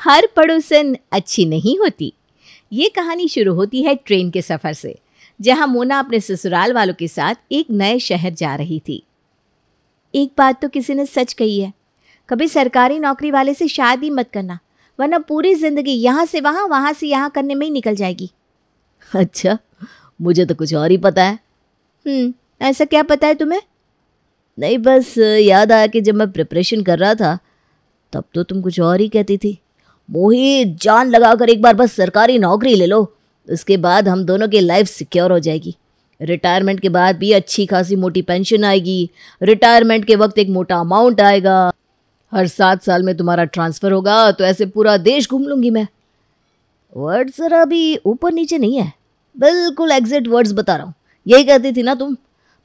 हर पड़ोसन अच्छी नहीं होती। ये कहानी शुरू होती है ट्रेन के सफ़र से, जहां मोना अपने ससुराल वालों के साथ एक नए शहर जा रही थी। एक बात तो किसी ने सच कही है, कभी सरकारी नौकरी वाले से शादी मत करना, वरना पूरी जिंदगी यहाँ से वहाँ, वहाँ से यहाँ करने में ही निकल जाएगी। अच्छा, मुझे तो कुछ और ही पता है। ऐसा क्या पता है तुम्हें? नहीं, बस याद आया कि जब मैं प्रिपरेशन कर रहा था तब तो तुम कुछ और ही कहती थी। मोहित, जान लगाकर एक बार बस सरकारी नौकरी ले लो, उसके बाद हम दोनों की लाइफ सिक्योर हो जाएगी। रिटायरमेंट के बाद भी अच्छी खासी मोटी पेंशन आएगी, रिटायरमेंट के वक्त एक मोटा अमाउंट आएगा, हर 7 साल में तुम्हारा ट्रांसफ़र होगा, तो ऐसे पूरा देश घूम लूँगी मैं। वर्ड्स ज़रा भी ऊपर नीचे नहीं है, बिल्कुल एग्जैक्ट वर्ड्स बता रहा हूँ। यही कहती थी ना तुम।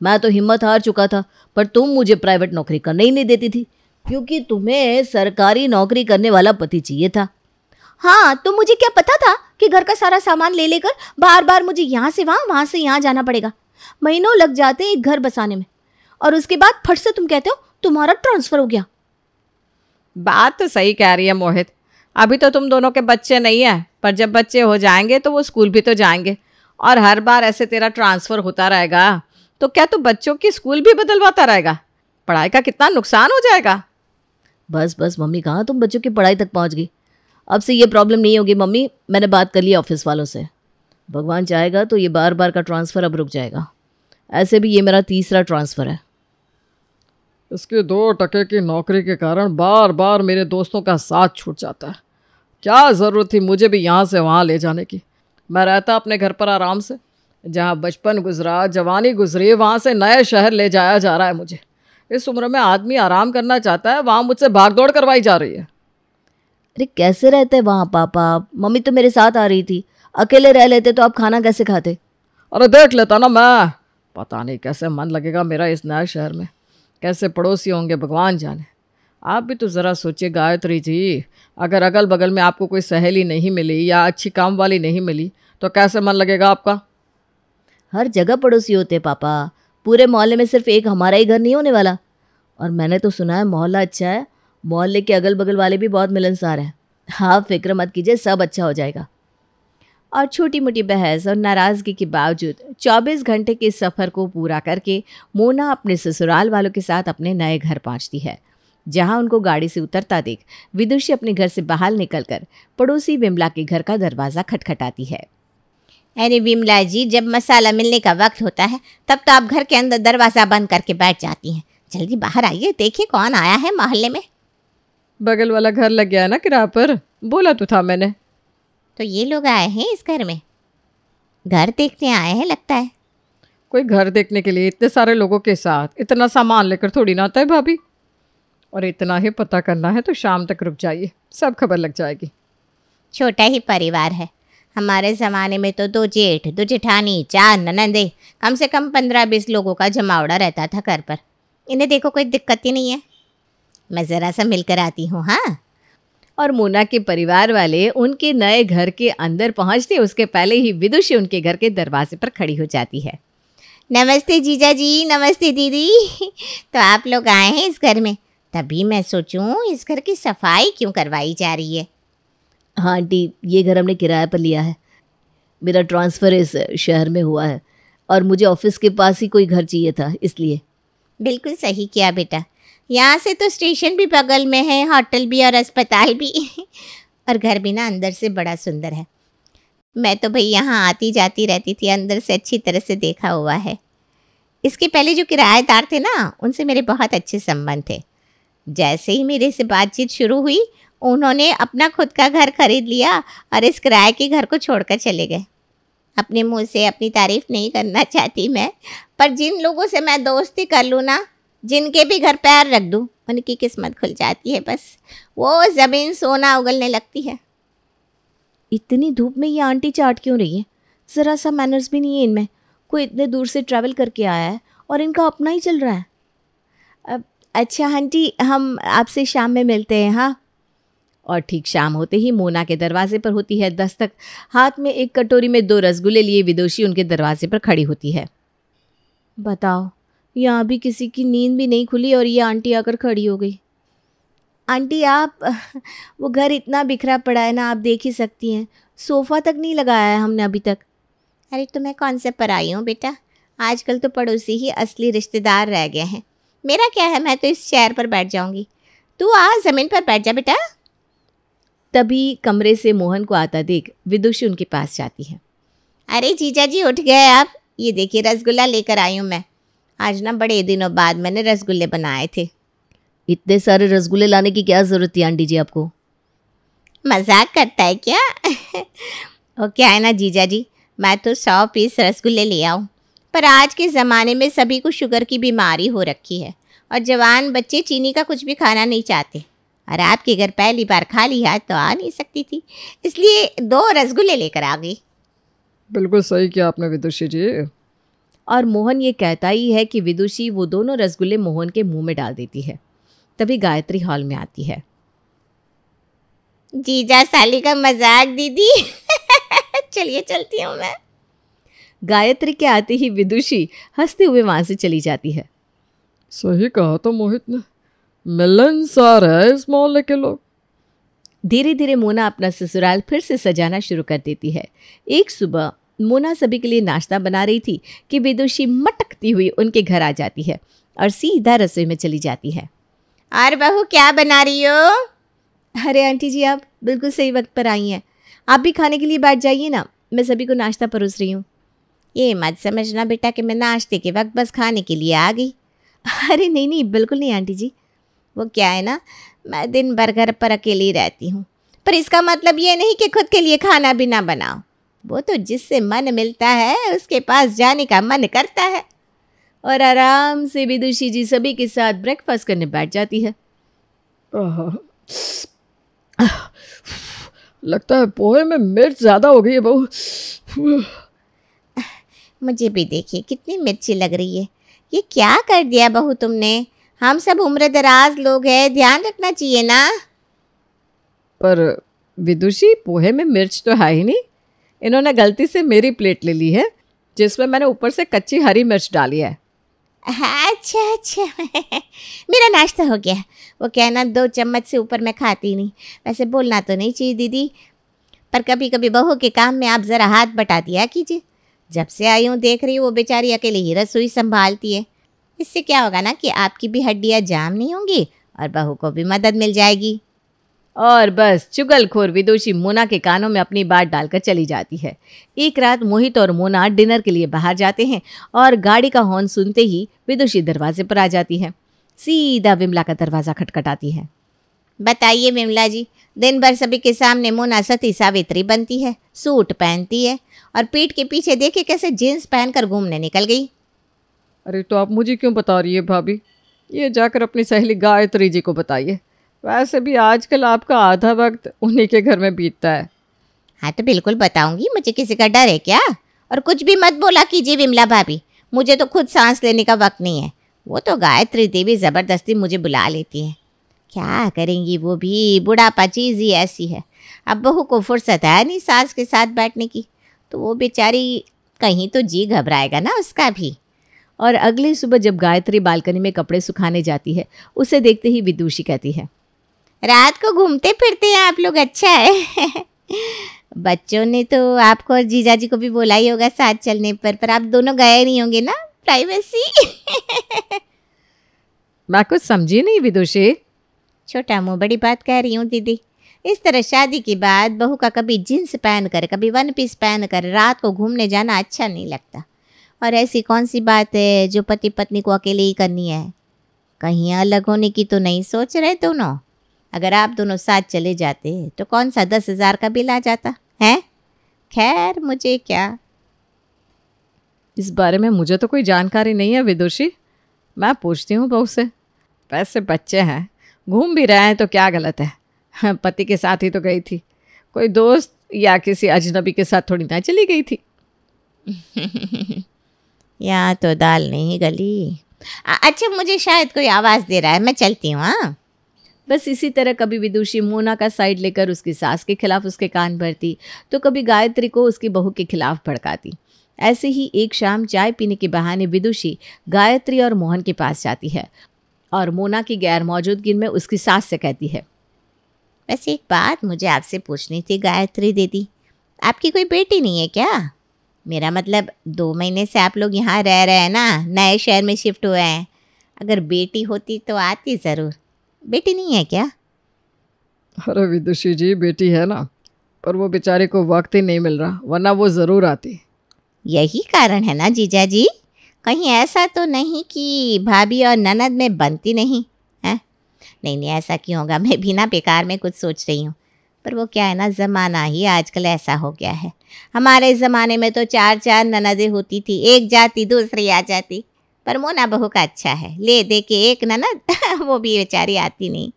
मैं तो हिम्मत हार चुका था, पर तुम मुझे प्राइवेट नौकरी करने ही नहीं देती थी, क्योंकि तुम्हें सरकारी नौकरी करने वाला पति चाहिए था। हाँ, तो मुझे क्या पता था कि घर का सारा सामान ले लेकर बार बार मुझे यहाँ से वहाँ, वहाँ से यहाँ जाना पड़ेगा। महीनों लग जाते हैं एक घर बसाने में, और उसके बाद फट से तुम कहते हो तुम्हारा ट्रांसफ़र हो गया। बात तो सही कह रही है मोहित। अभी तो तुम दोनों के बच्चे नहीं हैं, पर जब बच्चे हो जाएंगे तो वो स्कूल भी तो जाएंगे, और हर बार ऐसे तेरा ट्रांसफ़र होता रहेगा तो क्या तू बच्चों की स्कूल भी बदलवाता रहेगा? पढ़ाई का कितना नुकसान हो जाएगा। बस बस मम्मी, कहाँ तुम बच्चों की पढ़ाई तक पहुँच गई। अब से ये प्रॉब्लम नहीं होगी मम्मी, मैंने बात कर ली ऑफिस वालों से। भगवान चाहेगा तो ये बार बार का ट्रांसफ़र अब रुक जाएगा। ऐसे भी ये मेरा तीसरा ट्रांसफ़र है। इसके 2 टके की नौकरी के कारण बार बार मेरे दोस्तों का साथ छूट जाता है। क्या ज़रूरत थी मुझे भी यहाँ से वहाँ ले जाने की। मैं रहता अपने घर पर आराम से, जहाँ बचपन गुजरा, जवानी गुजरी, वहाँ से नए शहर ले जाया जा रहा है मुझे। इस उम्र में आदमी आराम करना चाहता है, वहाँ मुझसे भागदौड़ करवाई जा रही है। अरे कैसे रहते वहाँ पापा? मम्मी तो मेरे साथ आ रही थी, अकेले रह लेते तो आप खाना कैसे खाते? अरे देख लेता ना मैं। पता नहीं कैसे मन लगेगा मेरा इस नए शहर में, कैसे पड़ोसी होंगे भगवान जाने। आप भी तो ज़रा सोचिए गायत्री जी, अगर अगल बगल में आपको कोई सहेली नहीं मिली या अच्छी काम वाली नहीं मिली तो कैसे मन लगेगा आपका? हर जगह पड़ोसी होते पापा, पूरे मोहल्ले में सिर्फ एक हमारा ही घर नहीं होने वाला। और मैंने तो सुना है मोहल्ला अच्छा है, मोहल्ले के अगल बगल वाले भी बहुत मिलनसार हैं। हाँ, फिक्र मत कीजिए, सब अच्छा हो जाएगा। और छोटी मोटी बहस और नाराज़गी के बावजूद 24 घंटे के सफ़र को पूरा करके मोना अपने ससुराल वालों के साथ अपने नए घर पहुंचती है, जहां उनको गाड़ी से उतरता देख विदुषी अपने घर से बाहर निकलकर पड़ोसी विमला के घर का दरवाज़ा खटखटाती है। अरे विमला जी, जब मसाला मिलने का वक्त होता है तब तो आप घर के अंदर दरवाज़ा बंद करके बैठ जाती हैं। जल्दी बाहर आइए, देखिए कौन आया है मोहल्ले में। बगल वाला घर लग गया है ना किराए पर, बोला तो था मैंने। तो ये लोग आए हैं इस घर में, घर देखने आए हैं लगता है। कोई घर देखने के लिए इतने सारे लोगों के साथ इतना सामान लेकर थोड़ी ना आता है भाभी। और इतना ही पता करना है तो शाम तक रुक जाइए, सब खबर लग जाएगी। छोटा ही परिवार है। हमारे ज़माने में तो 2 जेठ, 2 जेठानी, 4 ननंदे, कम से कम 15-20 लोगों का जमावड़ा रहता था घर पर। इन्हें देखो कोई दिक्कत ही नहीं है। मैं ज़रा सा मिलकर आती हूँ। हाँ। और मोना के परिवार वाले उनके नए घर के अंदर पहुंचते उसके पहले ही विदुषी उनके घर के दरवाजे पर खड़ी हो जाती है। नमस्ते जीजा जी, नमस्ते दीदी। तो आप लोग आए हैं इस घर में, तभी मैं सोचूं इस घर की सफाई क्यों करवाई जा रही है। हाँ आंटी, ये घर हमने किराए पर लिया है। मेरा ट्रांसफ़र इस शहर में हुआ है और मुझे ऑफिस के पास ही कोई घर चाहिए था, इसलिए। बिल्कुल सही किया बेटा, यहाँ से तो स्टेशन भी बगल में है, होटल भी और अस्पताल भी। और घर भी ना अंदर से बड़ा सुंदर है। मैं तो भाई यहाँ आती जाती रहती थी, अंदर से अच्छी तरह से देखा हुआ है। इसके पहले जो किराएदार थे ना, उनसे मेरे बहुत अच्छे संबंध थे। जैसे ही मेरे से बातचीत शुरू हुई, उन्होंने अपना खुद का घर खरीद लिया और इस किराए के घर को छोड़कर चले गए। अपने मुंह से अपनी तारीफ नहीं करना चाहती मैं, पर जिन लोगों से मैं दोस्ती कर लूँ ना, जिनके भी घर पैर रख दूँ, उनकी किस्मत खुल जाती है। बस वो ज़मीन सोना उगलने लगती है। इतनी धूप में ये आंटी चाट क्यों रही है? ज़रा सा मैनर्स भी नहीं है इनमें। कोई इतने दूर से ट्रैवल करके आया है और इनका अपना ही चल रहा है। अच्छा आंटी, हम आपसे शाम में मिलते हैं। हाँ। और ठीक शाम होते ही मोना के दरवाजे पर होती है दस्तक। हाथ में एक कटोरी में 2 रसगुल्ले लिए विदुषी उनके दरवाजे पर खड़ी होती है। बताओ, यहाँ भी किसी की नींद भी नहीं खुली और ये आंटी आकर खड़ी हो गई। आंटी आप वो घर इतना बिखरा पड़ा है ना, आप देख ही सकती हैं, सोफ़ा तक नहीं लगाया है हमने अभी तक। अरे तो मैं कौन से पराई हूँ बेटा, आजकल तो पड़ोसी ही असली रिश्तेदार रह गए हैं। मेरा क्या है, मैं तो इस चेयर पर बैठ जाऊंगी, तू आ ज़मीन पर बैठ जा बेटा। तभी कमरे से मोहन को आता देख विदुषी उनके पास जाती है। अरे जीजा जी उठ गए आप, ये देखिए रसगुल्ला लेकर आई हूँ मैं। आज ना बड़े दिनों बाद मैंने रसगुल्ले बनाए थे। इतने सारे रसगुल्ले लाने की क्या ज़रूरत थी आंटी जी आपको? मजाक करता है क्या? और क्या है ना जीजा जी, मैं तो 100 पीस रसगुल्ले ले आऊँ, पर आज के ज़माने में सभी को शुगर की बीमारी हो रखी है और जवान बच्चे चीनी का कुछ भी खाना नहीं चाहते, और आपके घर पहली बार खाली हाथ तो आ नहीं सकती थी, इसलिए 2 रसगुल्ले लेकर आ गई। बिल्कुल सही किया आपने विदुषी जी। और मोहन ये कहता ही है कि विदुषी वो दोनों रसगुल्ले मोहन के मुंह में डाल देती है। तभी गायत्री हॉल में आती है। जीजा साली का मजाक दीदी। चलिए चलती हूँ मैं। गायत्री के आते ही विदुषी हंसते हुए वहां से चली जाती है। सही कहा तो मोहित ने, मिलनसार है इस मोहल्ले के लोग। धीरे धीरे मोना अपना ससुराल फिर से सजाना शुरू कर देती है। एक सुबह मोना सभी के लिए नाश्ता बना रही थी कि विदुषी मटकती हुई उनके घर आ जाती है और सीधा रसोई में चली जाती है। और बहू क्या बना रही हो? अरे आंटी जी आप बिल्कुल सही वक्त पर आई हैं, आप भी खाने के लिए बैठ जाइए ना, मैं सभी को नाश्ता परोस रही हूँ। ये मत समझना बेटा कि मैं नाश्ते के वक्त बस खाने के लिए आ गई। अरे नहीं नहीं बिल्कुल नहीं आंटी जी। वो क्या है ना, मैं दिन भर घर पर अकेली रहती हूँ, पर इसका मतलब ये नहीं कि खुद के लिए खाना भी ना बनाओ। वो तो जिससे मन मिलता है उसके पास जाने का मन करता है। और आराम से विदुषी जी सभी के साथ ब्रेकफास्ट करने बैठ जाती है। लगता है पोहे में मिर्च ज़्यादा हो गई है बहू। मुझे भी देखिए कितनी मिर्ची लग रही है। ये क्या कर दिया बहू तुमने? हम सब उम्र दराज लोग हैं, ध्यान रखना चाहिए ना। पर विदुषी पोहे में मिर्च तो है ही नहीं, इन्होंने गलती से मेरी प्लेट ले ली है जिसमें मैंने ऊपर से कच्ची हरी मिर्च डाली है। अच्छा मेरा नाश्ता हो गया। वो क्या है ना, 2 चम्मच से ऊपर मैं खाती नहीं। वैसे बोलना तो नहीं चाहिए दीदी, पर कभी कभी बहू के काम में आप ज़रा हाथ बटा दिया कीजिए। जब से आई हूँ देख रही हूँ वो बेचारी अकेले ही रसोई संभालती है। इससे क्या होगा ना कि आपकी भी हड्डियाँ जाम नहीं होंगी और बहू को भी मदद मिल जाएगी। और बस चुगलखोर विदुषी मोना के कानों में अपनी बात डालकर चली जाती है। एक रात मोहित और मोना डिनर के लिए बाहर जाते हैं और गाड़ी का हॉर्न सुनते ही विदुषी दरवाजे पर आ जाती है। सीधा विमला का दरवाज़ा खटखटाती है। बताइए विमला जी, दिन भर सभी के सामने मोना सती सावित्री बनती है, सूट पहनती है और पीठ के पीछे देखे कैसे जीन्स पहनकर घूमने निकल गई। अरे तो आप मुझे क्यों बता रही है भाभी? ये जाकर अपनी सहेली गायत्री जी को बताइए। वैसे भी आजकल आपका आधा वक्त उन्हीं के घर में बीतता है। हाँ तो बिल्कुल बताऊंगी, मुझे किसी का डर है क्या? और कुछ भी मत बोला कीजिए विमला भाभी, मुझे तो खुद सांस लेने का वक्त नहीं है। वो तो गायत्री देवी ज़बरदस्ती मुझे बुला लेती है। क्या करेंगी वो भी, बुढ़ापा चीज़ ही ऐसी है। अब बहू को फुर्सत है नहीं सास के साथ बैठने की, तो वो बेचारी कहीं तो जी घबराएगा ना उसका भी। और अगली सुबह जब गायत्री बालकनी में कपड़े सुखाने जाती है, उसे देखते ही विदुषी कहती है, रात को घूमते फिरते हैं आप लोग, अच्छा है। बच्चों ने तो आपको और जीजा जी को भी बोला ही होगा साथ चलने पर आप दोनों गए नहीं होंगे ना, प्राइवेसी। मैं कुछ समझी नहीं विदुषी। छोटा मुंह बड़ी बात कह रही हूँ दीदी। इस तरह शादी के बाद बहू का कभी जींस पहन कर कभी 1 पीस पहन कर रात को घूमने जाना अच्छा नहीं लगता। और ऐसी कौन सी बात है जो पति पत्नी को अकेले ही करनी है? कहीं अलग होने की तो नहीं सोच रहे दोनों? अगर आप दोनों साथ चले जाते तो कौन सा 10,000 का बिल आ जाता है? खैर मुझे क्या, इस बारे में मुझे तो कोई जानकारी नहीं है विदुषी, मैं पूछती हूँ बहू से। वैसे बच्चे हैं, घूम भी रहे हैं तो क्या गलत है। पति के साथ ही तो गई थी, कोई दोस्त या किसी अजनबी के साथ थोड़ी ना चली गई थी। यहाँ तो दाल नहीं गली। अच्छा मुझे शायद कोई आवाज़ दे रहा है, मैं चलती हूँ। हाँ बस इसी तरह कभी विदुषी मोना का साइड लेकर उसकी सास के खिलाफ उसके कान भरती, तो कभी गायत्री को उसकी बहू के खिलाफ भड़काती। ऐसे ही एक शाम चाय पीने के बहाने विदुषी गायत्री और मोहन के पास जाती है और मोना की गैर मौजूदगी में उसकी सास से कहती है, वैसे एक बात मुझे आपसे पूछनी थी गायत्री दीदी, आपकी कोई बेटी नहीं है क्या? मेरा मतलब 2 महीने से आप लोग यहाँ रह रहे हैं ना, नए शहर में शिफ्ट हुए हैं। अगर बेटी होती तो आती ज़रूर। बेटी नहीं है क्या? अरे विदुषी जी, बेटी है ना, पर वो बेचारे को वक्त ही नहीं मिल रहा, वरना वो ज़रूर आती। यही कारण है ना जीजा जी? कहीं ऐसा तो नहीं कि भाभी और ननद में बनती नहीं है? नहीं, ऐसा क्यों होगा? मैं भी ना बेकार में कुछ सोच रही हूँ। पर वो क्या है ना, ज़माना ही आजकल ऐसा हो गया है। हमारे ज़माने में तो 4 ननदें होती थी, एक जाती दूसरी आ जाती। पर मोना बहू का अच्छा है, ले दे के एक ननद वो भी बेचारी आती नहीं।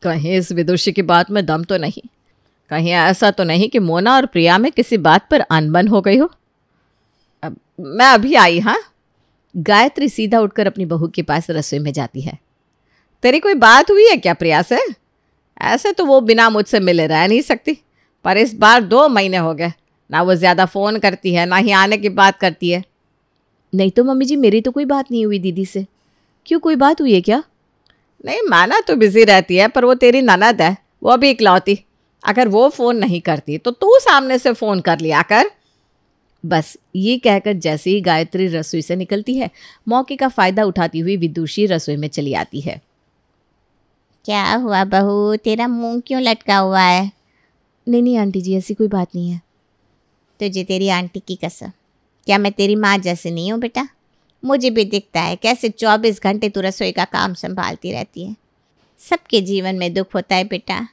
कहीं इस विदुषी की बात में दम तो नहीं? कहीं ऐसा तो नहीं कि मोना और प्रिया में किसी बात पर अनबन हो गई हो? मैं अभी आई। हाँ। गायत्री सीधा उठकर अपनी बहू के पास रसोई में जाती है। तेरी कोई बात हुई है क्या प्रिया से? ऐसे तो वो बिना मुझसे मिले रह नहीं सकती, पर इस बार 2 महीने हो गए, ना वो ज़्यादा फ़ोन करती है, ना ही आने की बात करती है। नहीं तो मम्मी जी, मेरी तो कोई बात नहीं हुई दीदी से। क्यों, कोई बात हुई है क्या? नहीं, माना तो बिजी रहती है, पर वो तेरी ननद है, वो भी इकलौती। अगर वो फ़ोन नहीं करती तो तू सामने से फ़ोन कर लिया कर। बस ये कहकर जैसे ही गायत्री रसोई से निकलती है, मौके का फ़ायदा उठाती हुई विदुषी रसोई में चली आती है। क्या हुआ बहू, तेरा मुंह क्यों लटका हुआ है? नहीं आंटी जी, ऐसी कोई बात नहीं है। तुझे तेरी आंटी की कसम, क्या मैं तेरी माँ जैसे नहीं हूँ बेटा? मुझे भी दिखता है कैसे 24 घंटे तू रसोई का काम संभालती रहती है। सबके जीवन में दुख होता है बेटा।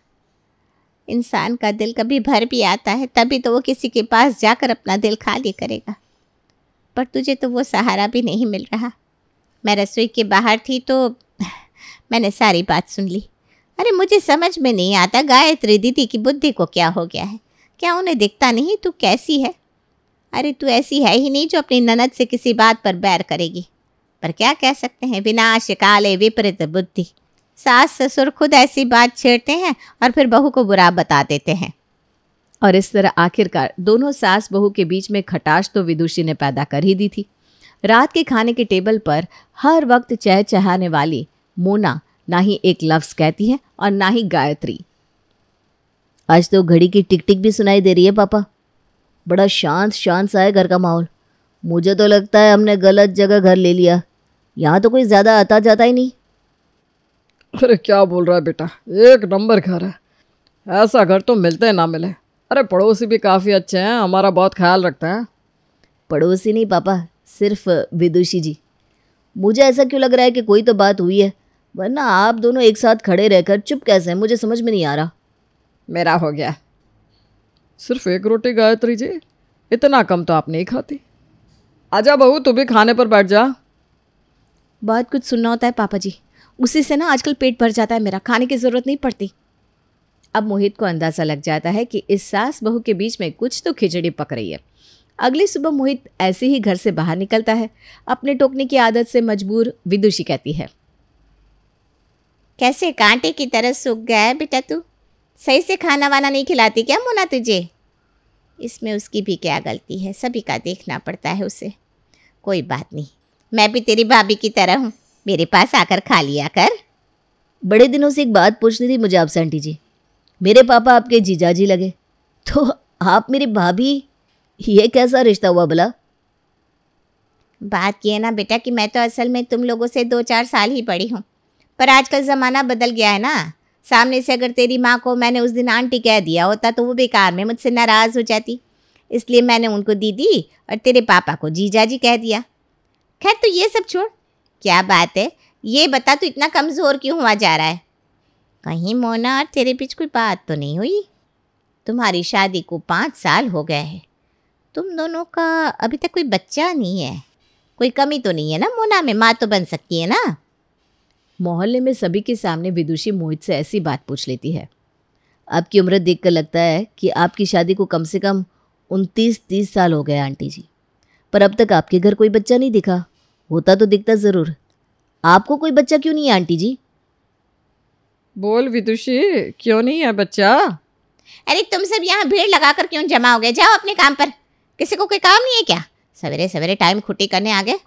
इंसान का दिल कभी भर भी आता है, तभी तो वो किसी के पास जाकर अपना दिल खाली करेगा। पर तुझे तो वो सहारा भी नहीं मिल रहा। मैं रसोई के बाहर थी तो मैंने सारी बात सुन ली। अरे मुझे समझ में नहीं आता गायत्री दीदी की बुद्धि को क्या हो गया है। क्या उन्हें दिखता नहीं तू कैसी है? अरे तू ऐसी है ही नहीं जो अपनी ननद से किसी बात पर बैर करेगी। पर क्या कह सकते हैं, विनाश काले विपरीत बुद्धि। सास ससुर खुद ऐसी बात छेड़ते हैं और फिर बहू को बुरा बता देते हैं। और इस तरह आखिरकार दोनों सास बहू के बीच में खटाश तो विदुषी ने पैदा कर ही दी थी। रात के खाने के टेबल पर हर वक्त चहचहाने वाली मोना ना ही एक लफ्ज़ कहती है और ना ही गायत्री। आज तो घड़ी की टिक टिक भी सुनाई दे रही है पापा। बड़ा शांत शांत सा है घर का माहौल। मुझे तो लगता है हमने गलत जगह घर ले लिया। यहाँ तो कोई ज़्यादा आता जाता ही नहीं। अरे क्या बोल रहा है बेटा, 1 नंबर घर है। ऐसा घर तो मिलते ना मिले। अरे पड़ोसी भी काफ़ी अच्छे हैं, हमारा बहुत ख्याल रखते हैं। पड़ोसी नहीं पापा, सिर्फ विदुषी जी। मुझे ऐसा क्यों लग रहा है कि कोई तो बात हुई है, वरना आप दोनों एक साथ खड़े रहकर चुप कैसे हैं, मुझे समझ में नहीं आ रहा। मेरा हो गया। सिर्फ 1 रोटी गायत्री जी, इतना कम तो आप नहीं खाती। आजा बहू, तू भी खाने पर बैठ जा। बहुत कुछ सुनना होता है पापा जी, उसी से ना आजकल पेट भर जाता है मेरा, खाने की ज़रूरत नहीं पड़ती। अब मोहित को अंदाज़ा लग जाता है कि इस सास बहू के बीच में कुछ तो खिचड़ी पक रही है। अगली सुबह मोहित ऐसे ही घर से बाहर निकलता है। अपने टोकने की आदत से मजबूर विदुषी कहती है, कैसे कांटे की तरह सूख गया है बेटा तू? सही से खाना वाना नहीं खिलाती क्या मोना तुझे? इसमें उसकी भी क्या गलती है, सभी का देखना पड़ता है उसे। कोई बात नहीं, मैं भी तेरी भाभी की तरह हूँ, मेरे पास आकर खा लिया कर। बड़े दिनों से एक बात पूछनी थी मुझे आपसे आंटी जी। मेरे पापा आपके जीजाजी लगे, तो आप मेरी भाभी, ये कैसा रिश्ता हुआ भला? बात ये ना बेटा कि मैं तो असल में तुम लोगों से 2-4 साल ही बड़ी हूँ, पर आजकल ज़माना बदल गया है ना। सामने से अगर तेरी माँ को मैंने उस दिन आंटी कह दिया होता तो वो बेकार में मुझसे नाराज़ हो जाती, इसलिए मैंने उनको दीदी और तेरे पापा को जीजाजी कह दिया। खैर तो ये सब छोड़, क्या बात है ये बता, तू इतना कमज़ोर क्यों हुआ जा रहा है? कहीं मोना और तेरे बीच कोई बात तो नहीं हुई? तुम्हारी शादी को 5 साल हो गए हैं, तुम दोनों का अभी तक कोई बच्चा नहीं है। कोई कमी तो नहीं है ना मोना में? माँ तो बन सकती है ना। मोहल्ले में सभी के सामने विदुषी मोहित से ऐसी बात पूछ लेती है। आपकी उम्र देखकर लगता है कि आपकी शादी को कम से कम 29-30 साल हो गए आंटी जी, पर अब तक आपके घर कोई बच्चा नहीं दिखा। होता तो दिखता ज़रूर। आपको कोई बच्चा क्यों नहीं है आंटी जी? बोल विदुषी, क्यों नहीं है बच्चा? अरे तुम सब यहाँ भीड़ लगाकर क्यों जमा हो गए? जाओ अपने काम पर। किसी को कोई काम नहीं है क्या? सवेरे सवेरे टाइम खुटी करने आ गए।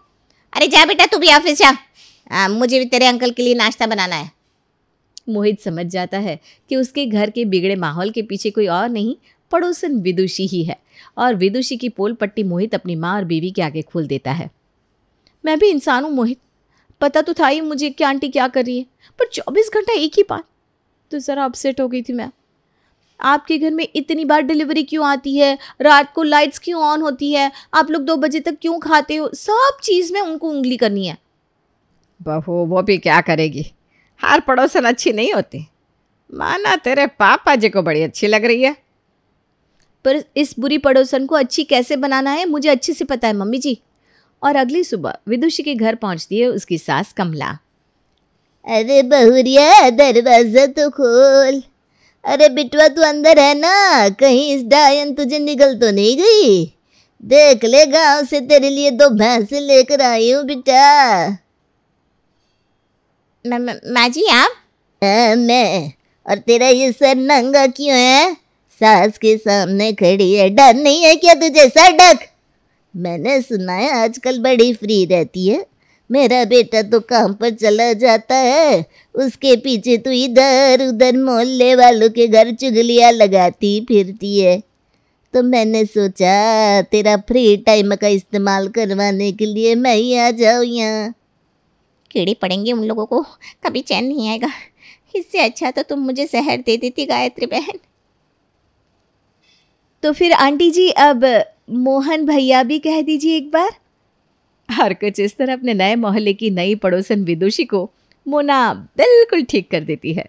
अरे जा बेटा तू भी ऑफिस जा। मुझे भी तेरे अंकल के लिए नाश्ता बनाना है। मोहित समझ जाता है कि उसके घर के बिगड़े माहौल के पीछे कोई और नहीं, पड़ोसन विदुषी ही है, और विदुषी की पोल पट्टी मोहित अपनी माँ और बीवी के आगे खोल देता है। मैं भी इंसान हूँ मोहित, पता तो था ही मुझे कि आंटी क्या कर रही है, पर 24 घंटा एक ही बात। तो ज़रा अपसेट हो गई थी मैं। आपके घर में इतनी बार डिलीवरी क्यों आती है, रात को लाइट्स क्यों ऑन होती है, आप लोग 2 बजे तक क्यों खाते हो, सब चीज़ में उनको उंगली करनी है। बहू वो भी क्या करेगी, हर पड़ोसन अच्छी नहीं होती। माना तेरे पापा जी को बड़ी अच्छी लग रही है। पर इस बुरी पड़ोसन को अच्छी कैसे बनाना है मुझे अच्छे से पता है मम्मी जी। और अगली सुबह विदुषी के घर पहुंचती है उसकी सास कमला। अरे बहुरिया दरवाजा तो खोल। अरे बिटवा तू अंदर है ना, कहीं इस डायन तुझे निगल तो नहीं गई। देख ले गांव से तेरे लिए 2 भैंसे लेकर आई हूँ बेटा। माँ जी आप? मैं। और तेरा ये सर नंगा क्यों है? सास के सामने खड़ी है, डर नहीं है क्या तुझे? सर ढक। मैंने सुना है आजकल बड़ी फ्री रहती है। मेरा बेटा तो काम पर चला जाता है, उसके पीछे तू इधर उधर मोहल्ले वालों के घर चुगलियाँ लगाती फिरती है। तो मैंने सोचा तेरा फ्री टाइम का इस्तेमाल करवाने के लिए मैं ही आ जाऊँ यहाँ। कीड़े पड़ेंगे उन लोगों को, कभी चैन नहीं आएगा। इससे अच्छा तो तुम मुझे जहर दे देती गायत्री बहन। तो फिर आंटी जी अब मोहन भैया भी कह दीजिए एक बार। हर कुछ इस तरह अपने नए मोहल्ले की नई पड़ोसन विदुषी को मोना बिल्कुल ठीक कर देती है।